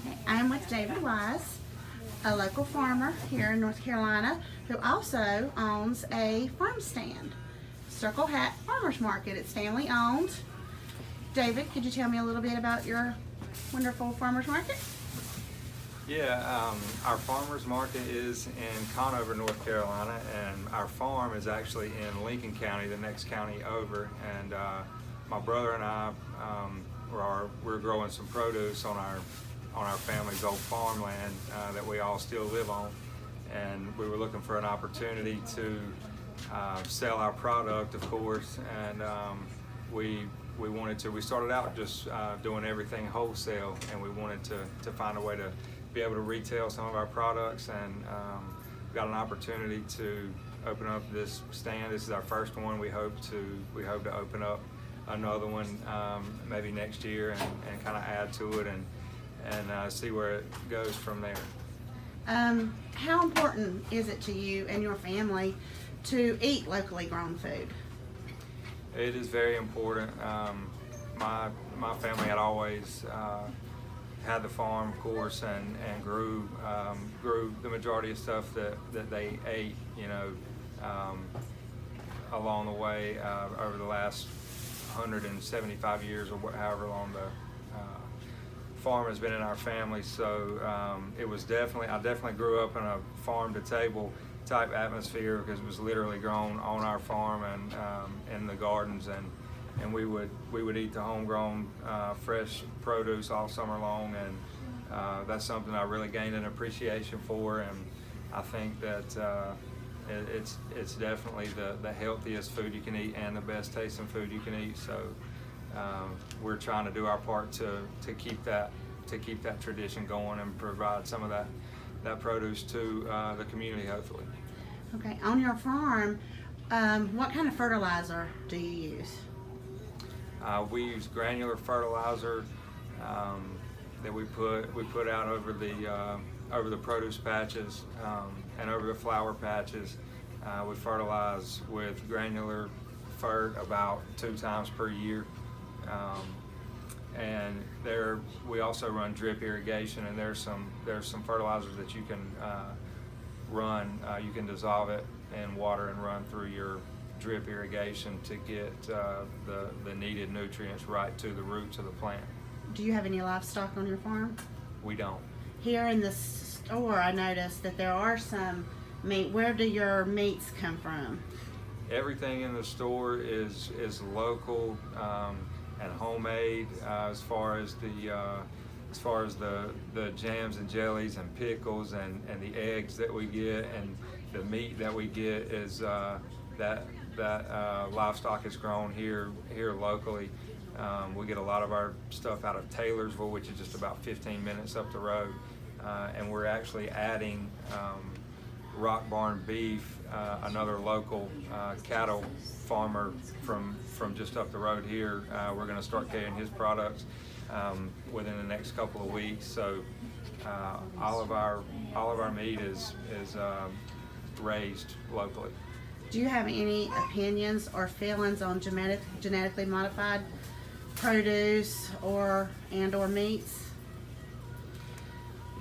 Okay, I'm with David Wise, a local farmer here in North Carolina who also owns a farm stand, Circle Hat Farmers Market. It's family owned. David, could you tell me a little bit about your wonderful farmers market? Yeah, our farmers market is in Conover, North Carolina, and our farm is actually in Lincoln County, the next county over. And my brother and I we're growing some produce on our family's old farmland that we all still live on, and we were looking for an opportunity to sell our product, of course, and we started out just doing everything wholesale, and we wanted to find a way to be able to retail some of our products, and got an opportunity to open up this stand. This is our first one. We hope to open up another one maybe next year, and kind of add to it and see where it goes from there. How important is it to you and your family to eat locally grown food? It is very important. My family had always had the farm, of course, and grew the majority of stuff that they ate, along the way over the last 175 years, or however long the farm has been in our family. So it was I definitely grew up in a farm to table type atmosphere, because it was literally grown on our farm and in the gardens, and we would eat the homegrown fresh produce all summer long, and that's something I really gained an appreciation for, and I think that it's definitely the healthiest food you can eat and the best tasting food you can eat. So we're trying to do our part to keep that tradition going and provide some of that produce to the community, hopefully. Okay, on your farm, what kind of fertilizer do you use? We use granular fertilizer that we put out over the produce patches and over the flower patches. We fertilize with granular fert about 2 times per year, and we also run drip irrigation. And there's some fertilizers that you can run. You can dissolve it in water and run through your drip irrigation to get the needed nutrients right to the roots of the plant. Do you have any livestock on your farm? We don't. Here in the store, I noticed that there are some meat. Where do your meats come from? Everything in the store is local and homemade. As far as the jams and jellies and pickles and the eggs that we get, and the meat that we get, is that livestock is grown here locally. We get a lot of our stuff out of Taylorsville, which is just about 15 minutes up the road, and we're actually adding Rock Barn Beef, another local cattle farmer from just up the road here. We're going to start carrying his products within the next couple of weeks. So all of our meat is raised locally. Do you have any opinions or feelings on genetically modified produce or meats?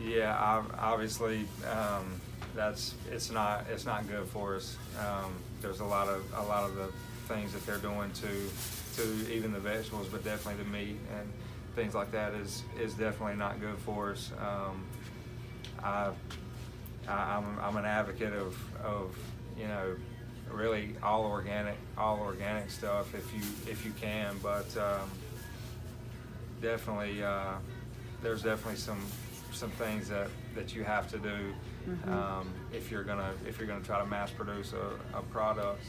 Yeah, obviously, it's not good for us. There's a lot of the things that they're doing to even the vegetables, but definitely the meat and things like that is definitely not good for us. I'm an advocate of really all organic stuff if you can, but definitely there's definitely some things that you have to do if you're gonna try to mass produce a product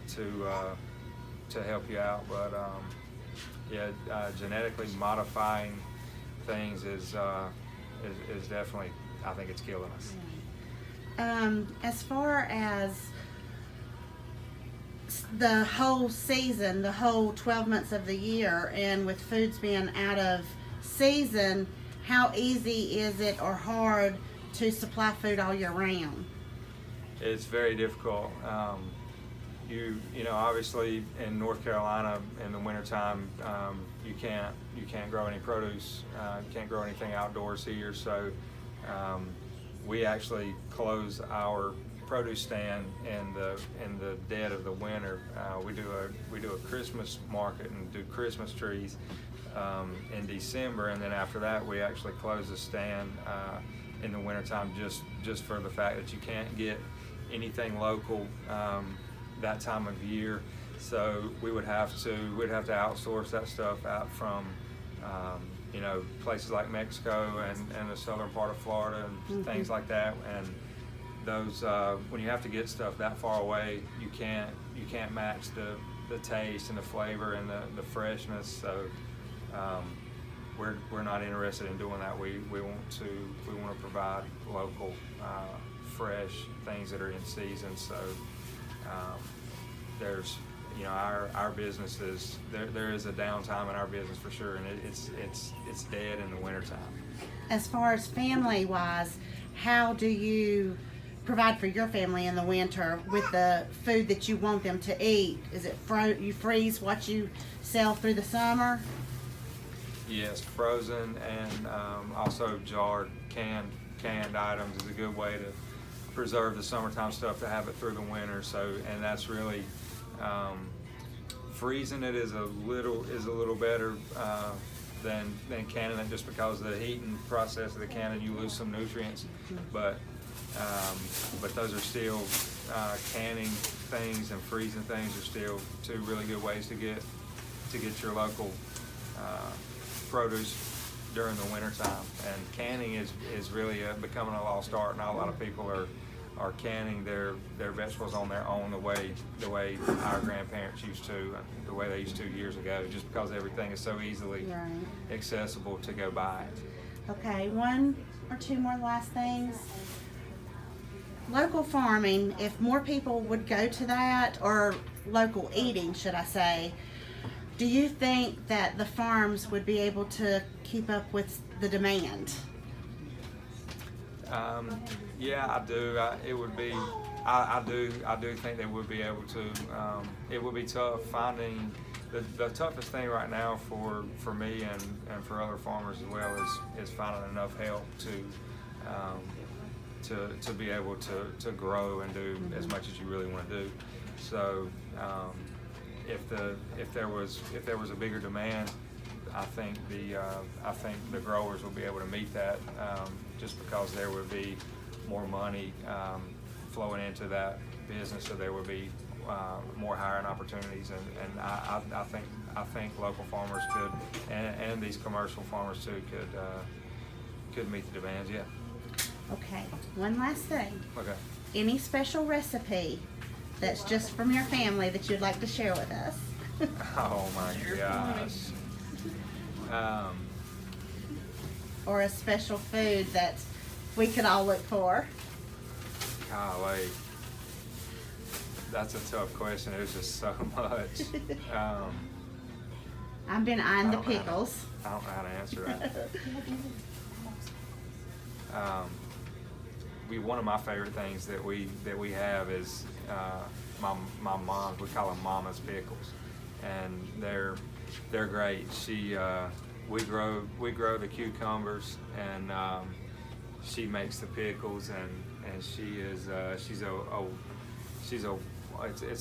to help you out. But genetically modifying things is definitely, I think it's killing us. As far as the whole season, the whole 12 months of the year, and with foods being out of season, how easy is it or hard to supply food all year round? It's very difficult. Obviously in North Carolina in the wintertime, you can't grow any produce. You can't grow anything outdoors here. So we actually close our produce stand in the dead of the winter. We do a Christmas market and do Christmas trees in December, and then after that we actually close the stand in the wintertime just for the fact that you can't get anything local that time of year. So we'd have to outsource that stuff out from places like Mexico and the southern part of Florida and things like that. And those when you have to get stuff that far away, you can't match the taste and the flavor and the freshness. So we're not interested in doing that. We want to provide local fresh things that are in season. So there's our business is there is a downtime in our business for sure, and it's dead in the wintertime. As far as family wise, how do you provide for your family in the winter with the food that you want them to eat? Is it you freeze what you sell through the summer? Yes, frozen and also jarred canned items is a good way to preserve the summertime stuff to have it through the winter. So, and that's really freezing it is a little better than canning it, just because of the heating process of the canning, you lose some nutrients. But those are still canning things and freezing things are still two really good ways to get your local produce during the wintertime. And canning is really becoming a lost art. Now a lot of people are canning their vegetables on their own the way our grandparents used to, the way they used to years ago, just because everything is so easily accessible to go buy. Okay, one or two more last things. Local farming, if more people would go to that, or local eating, should I say, do you think that the farms would be able to keep up with the demand? Yeah, I do. It would be. I do think they would be able to. It would be tough finding. The toughest thing right now for me and for other farmers as well is finding enough help to be able to grow and do as much as you really want to do. So if there was a bigger demand, I think the growers will be able to meet that, just because there would be more money flowing into that business, so there would be more hiring opportunities, and I think local farmers could, and these commercial farmers too, could meet the demands. Yeah. Okay, one last thing. Okay. Any special recipe that's just from your family that you'd like to share with us? Oh my gosh. Or a special food that we could all look for? Golly. That's a tough question. There's just so much. I've been eyeing the pickles. I don't know how to answer that. One of my favorite things that we have is my mom. We call them Mama's pickles, and they're great. We grow the cucumbers, and she makes the pickles, and it's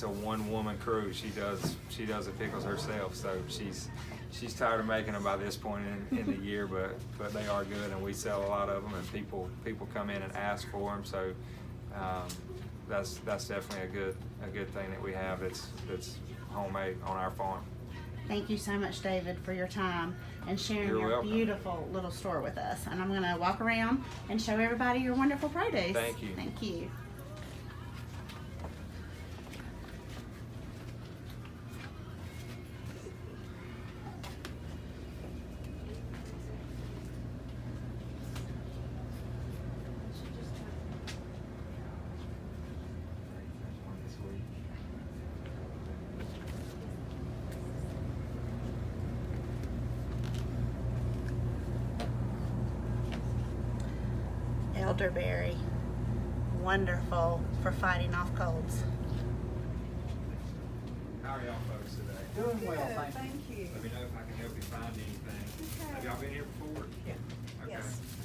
a one-woman crew. She does the pickles herself. So she's tired of making them by this point in the year, but they are good, and we sell a lot of them, and people come in and ask for them. So that's definitely a good thing that we have that's homemade on our farm. Thank you so much, David, for your time and sharing You're your welcome. beautiful little store with us. And I'm going to walk around and show everybody your wonderful produce. Thank you. Thank you. Elderberry, wonderful for fighting off colds. How are y'all folks today? Doing well, Good, thank you. you. Let me know if I can help you find anything. Okay. Have y'all been here before? Yeah. Okay. Yes.